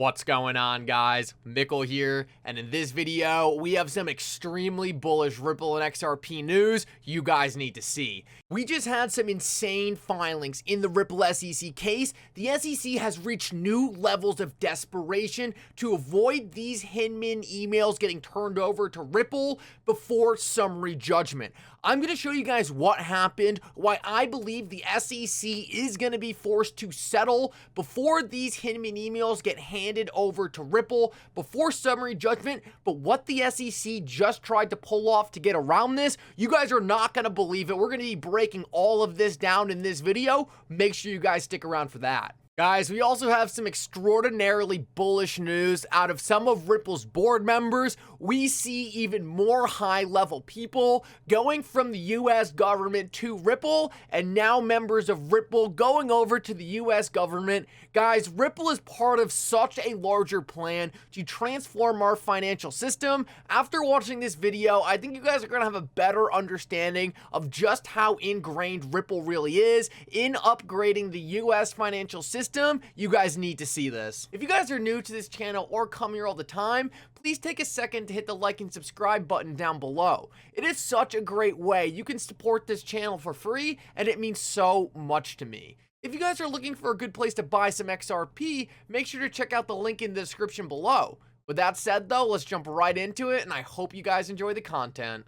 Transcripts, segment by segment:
What's going on, guys? Mickle here, and in this video, we have some extremely bullish Ripple and XRP news you guys need to see. We just had some insane filings in the Ripple SEC case. The SEC has reached new levels of desperation to avoid these Hinman emails getting turned over to Ripple before summary judgment. I'm going to show you guys what happened, why I believe the SEC is going to be forced to settle before these Hinman emails get handed over to Ripple before summary judgment, but what the SEC just tried to pull off to get around this. You guys are not going to believe it. We're going to be breaking all of this down in this video. Make sure you guys stick around for that. Guys, we also have some extraordinarily bullish news out of some of Ripple's board members. We see even more high-level people going from the US government to Ripple, and now members of Ripple going over to the US government. Guys, Ripple is part of such a larger plan to transform our financial system. After watching this video, I think you guys are going to have a better understanding of just how ingrained Ripple really is in upgrading the US financial system. You guys need to see this. If you guys are new to this channel or come here all the time, please take a second to hit the like and subscribe button down below. It is such a great way you can support this channel for free, and it means so much to me. If you guys are looking for a good place to buy some XRP, make sure to check out the link in the description below. With that said though, let's jump right into it, and I hope you guys enjoy the content.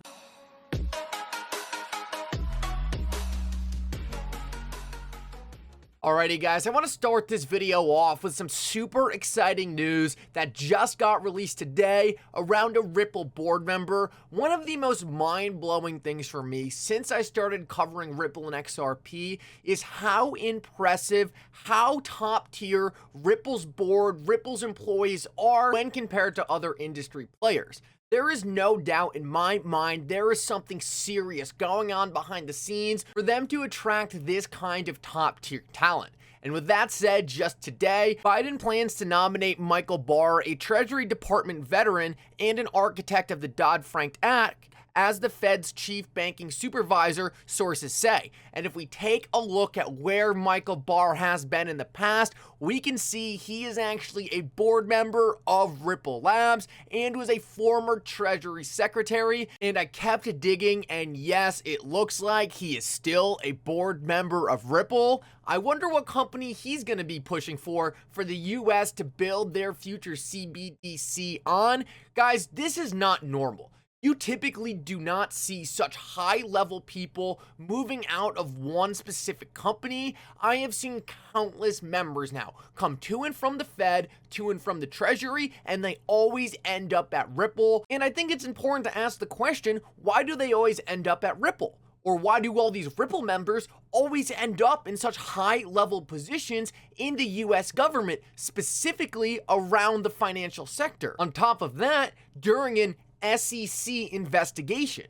Alrighty guys, I want to start this video off with some super exciting news that just got released today around a Ripple board member. One of the most mind-blowing things for me since I started covering Ripple and XRP is how impressive, how top tier Ripple's board, Ripple's employees are when compared to other industry players. There is no doubt in my mind there is something serious going on behind the scenes for them to attract this kind of top tier talent. And with that said, just today, Biden plans to nominate Michael Barr, a Treasury Department veteran and an architect of the Dodd-Frank Act, as the Fed's chief banking supervisor, sources say. And if we take a look at where Michael Barr has been in the past, we can see he is actually a board member of Ripple Labs and was a former Treasury Secretary. And I kept digging, and yes, it looks like he is still a board member of Ripple. I wonder what company he's going to be pushing for the US to build their future CBDC on. Guys, this is not normal. You typically do not see such high-level people moving out of one specific company. I have seen countless members now come to and from the Fed, to and from the Treasury, and they always end up at Ripple. And I think it's important to ask the question, why do they always end up at Ripple? Or why do all these Ripple members always end up in such high-level positions in the US government, specifically around the financial sector? On top of that, during an SEC investigation.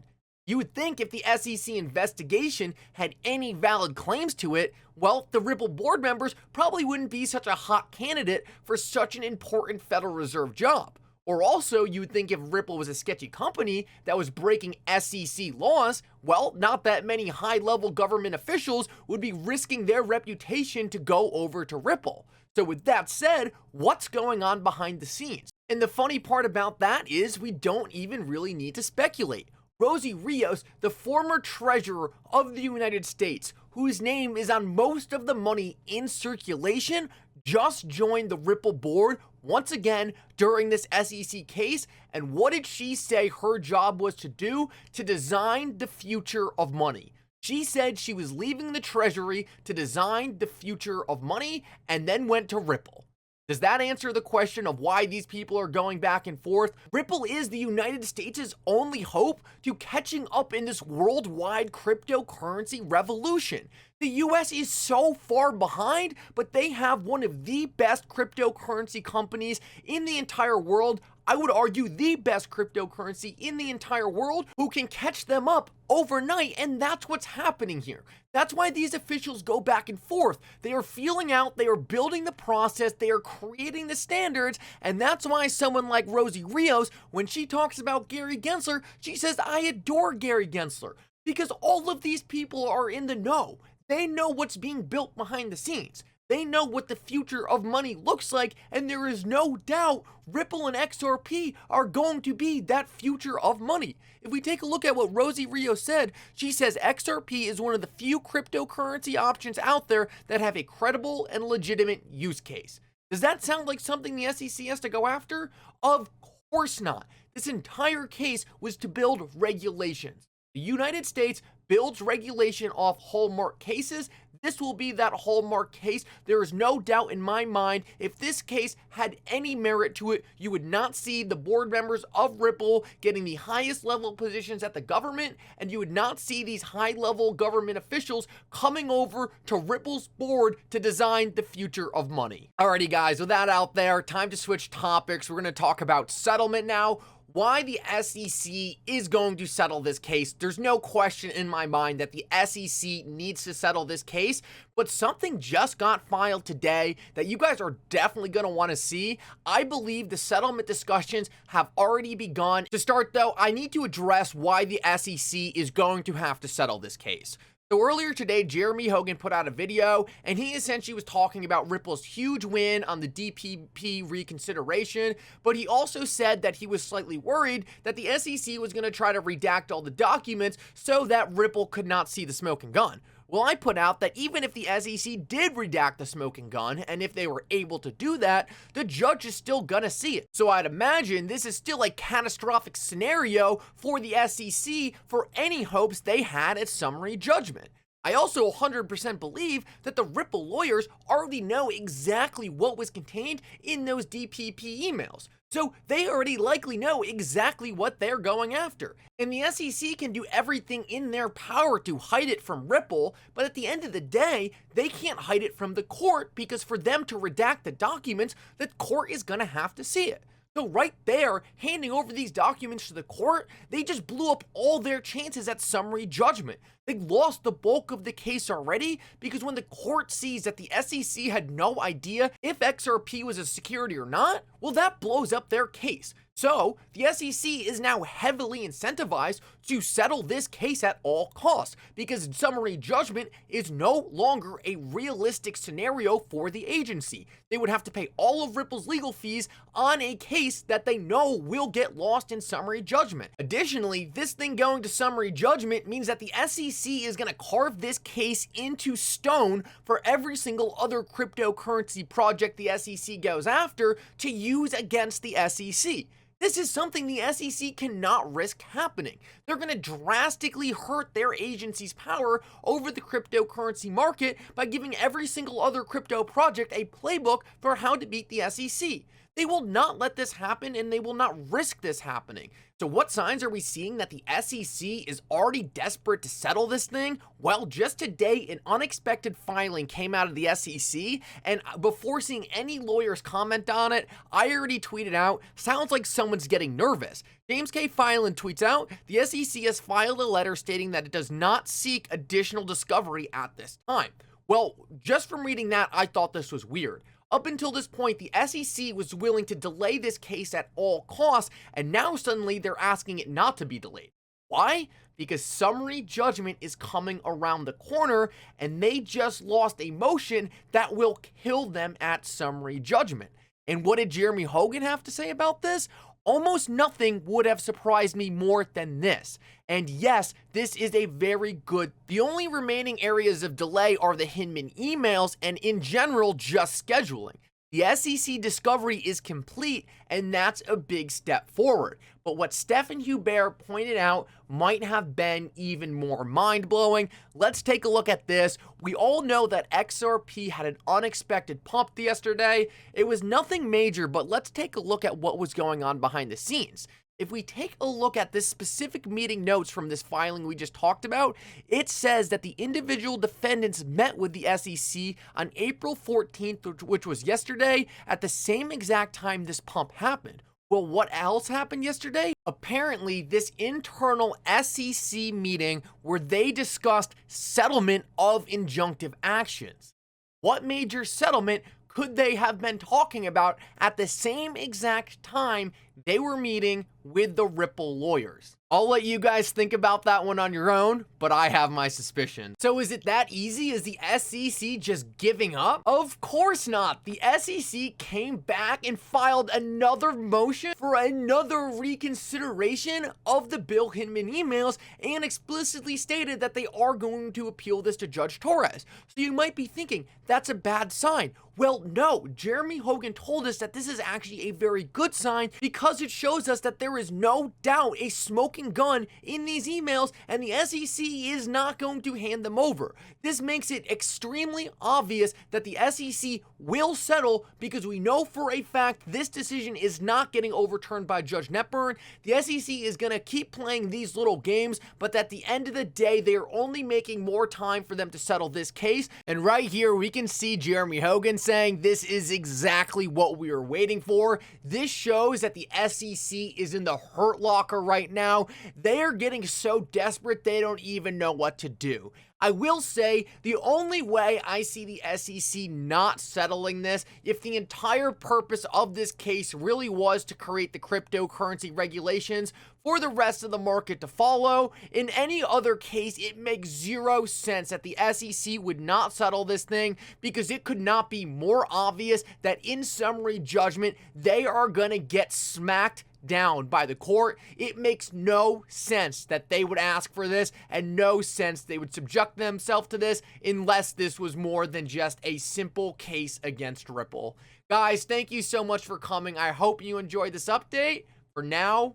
You would think if the SEC investigation had any valid claims to it, well, the Ripple board members probably wouldn't be such a hot candidate for such an important Federal Reserve job. Or also, you would think if Ripple was a sketchy company that was breaking SEC laws, well, not that many high-level government officials would be risking their reputation to go over to Ripple. So with that said, what's going on behind the scenes? And the funny part about that is we don't even really need to speculate. Rosie Rios, the former treasurer of the United States, whose name is on most of the money in circulation, just joined the Ripple board once again during this SEC case. And what did she say her job was to do? To design the future of money. She said she was leaving the Treasury to design the future of money and then went to Ripple. Does that answer the question of why these people are going back and forth? Ripple is the United States' only hope to catching up in this worldwide cryptocurrency revolution. The US is so far behind, but they have one of the best cryptocurrency companies in the entire world. I would argue the best cryptocurrency in the entire world who can catch them up overnight, and that's what's happening here. That's why these officials go back and forth. They are feeling out, they are building the process, they are creating the standards, and that's why someone like Rosie Rios, when she talks about Gary Gensler, she says, I adore Gary Gensler, because all of these people are in the know. They know what's being built behind the scenes. They know what the future of money looks like, and there is no doubt Ripple and XRP are going to be that future of money. If we take a look at what Rosie Rio said, she says XRP is one of the few cryptocurrency options out there that have a credible and legitimate use case. Does that sound like something the SEC has to go after? Of course not. This entire case was to build regulations. The United States builds regulation off hallmark cases. This will be that hallmark case. There is no doubt in my mind, if this case had any merit to it, you would not see the board members of Ripple getting the highest level positions at the government, and you would not see these high-level government officials coming over to Ripple's board to design the future of money. Alrighty guys, with that out there, time to switch topics. We're going to talk about settlement now. Why the SEC is going to settle this case. There's no question in my mind that the SEC needs to settle this case, but something just got filed today that you guys are definitely going to want to see. I believe the settlement discussions have already begun. To start though, I need to address why the SEC is going to have to settle this case. So earlier today, Jeremy Hogan put out a video, and he essentially was talking about Ripple's huge win on the DPP reconsideration, but he also said that he was slightly worried that the SEC was going to try to redact all the documents so that Ripple could not see the smoking gun. Well, I put out that even if the SEC did redact the smoking gun, and if they were able to do that, the judge is still gonna see it. So I'd imagine this is still a catastrophic scenario for the SEC for any hopes they had at summary judgment. I also 100% believe that the Ripple lawyers already know exactly what was contained in those DPP emails. So they already likely know exactly what they're going after. And the SEC can do everything in their power to hide it from Ripple, but at the end of the day, they can't hide it from the court because for them to redact the documents, the court is gonna have to see it. So right there, handing over these documents to the court, they just blew up all their chances at summary judgment. They lost the bulk of the case already because when the court sees that the SEC had no idea if XRP was a security or not, well, that blows up their case. So the SEC is now heavily incentivized to settle this case at all costs because summary judgment is no longer a realistic scenario for the agency. They would have to pay all of Ripple's legal fees on a case that they know will get lost in summary judgment. Additionally, this thing going to summary judgment means that the SEC is going to carve this case into stone for every single other cryptocurrency project the SEC goes after to use against the SEC. This is something the SEC cannot risk happening. They're going to drastically hurt their agency's power over the cryptocurrency market by giving every single other crypto project a playbook for how to beat the SEC. They will not let this happen, and they will not risk this happening. So what signs are we seeing that the SEC is already desperate to settle this thing? Well, just today, an unexpected filing came out of the SEC, and before seeing any lawyers comment on it, I already tweeted out, sounds like someone's getting nervous. James K. Filan tweets out, the SEC has filed a letter stating that it does not seek additional discovery at this time. Well, just from reading that, I thought this was weird. Up until this point, the SEC was willing to delay this case at all costs, and now suddenly they're asking it not to be delayed. Why? Because summary judgment is coming around the corner, and they just lost a motion that will kill them at summary judgment. And what did Jeremy Hogan have to say about this? Almost nothing would have surprised me more than this. And yes, this is a very good. The only remaining areas of delay are the Hinman emails and in general just scheduling. The SEC discovery is complete, and that's a big step forward. But what Stephen Hubert pointed out might have been even more mind-blowing. Let's take a look at this. We all know that XRP had an unexpected pump yesterday. It was nothing major, but let's take a look at what was going on behind the scenes. If we take a look at this specific meeting notes from this filing we just talked about, it says that the individual defendants met with the SEC on April 14th, which was yesterday, at the same exact time this pump happened. Well, what else happened yesterday? Apparently, this internal SEC meeting where they discussed settlement of injunctive actions. What major settlement could they have been talking about at the same exact time they were meeting with the Ripple lawyers. I'll let you guys think about that one on your own, but I have my suspicions. So is it that easy? Is the SEC just giving up? Of course not. The SEC came back and filed another motion for another reconsideration of the Bill Hinman emails and explicitly stated that they are going to appeal this to Judge Torres. So you might be thinking, that's a bad sign. Well, no, Jeremy Hogan told us that this is actually a very good sign because it shows us that there is no doubt a smoking gun in these emails and the SEC is not going to hand them over. This makes it extremely obvious that the SEC will settle because we know for a fact this decision is not getting overturned by Judge Netburn. The SEC is going to keep playing these little games, but at the end of the day, they are only making more time for them to settle this case. And right here, we can see Jeremy Hogan saying this is exactly what we were waiting for. This shows that the SEC is in the hurt locker right now. They are getting so desperate they don't even know what to do. I will say the only way I see the SEC not settling this, if the entire purpose of this case really was to create the cryptocurrency regulations for the rest of the market to follow, in any other case, it makes zero sense that the SEC would not settle this thing because it could not be more obvious that in summary judgment, they are going to get smacked down by the court. It makes no sense that they would ask for this and no sense they would subject themselves to this unless this was more than just a simple case against Ripple. Guys, thank you so much for coming. I hope you enjoyed this update. For now,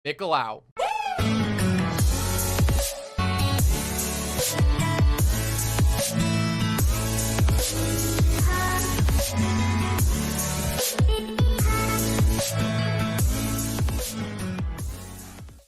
Mickle out.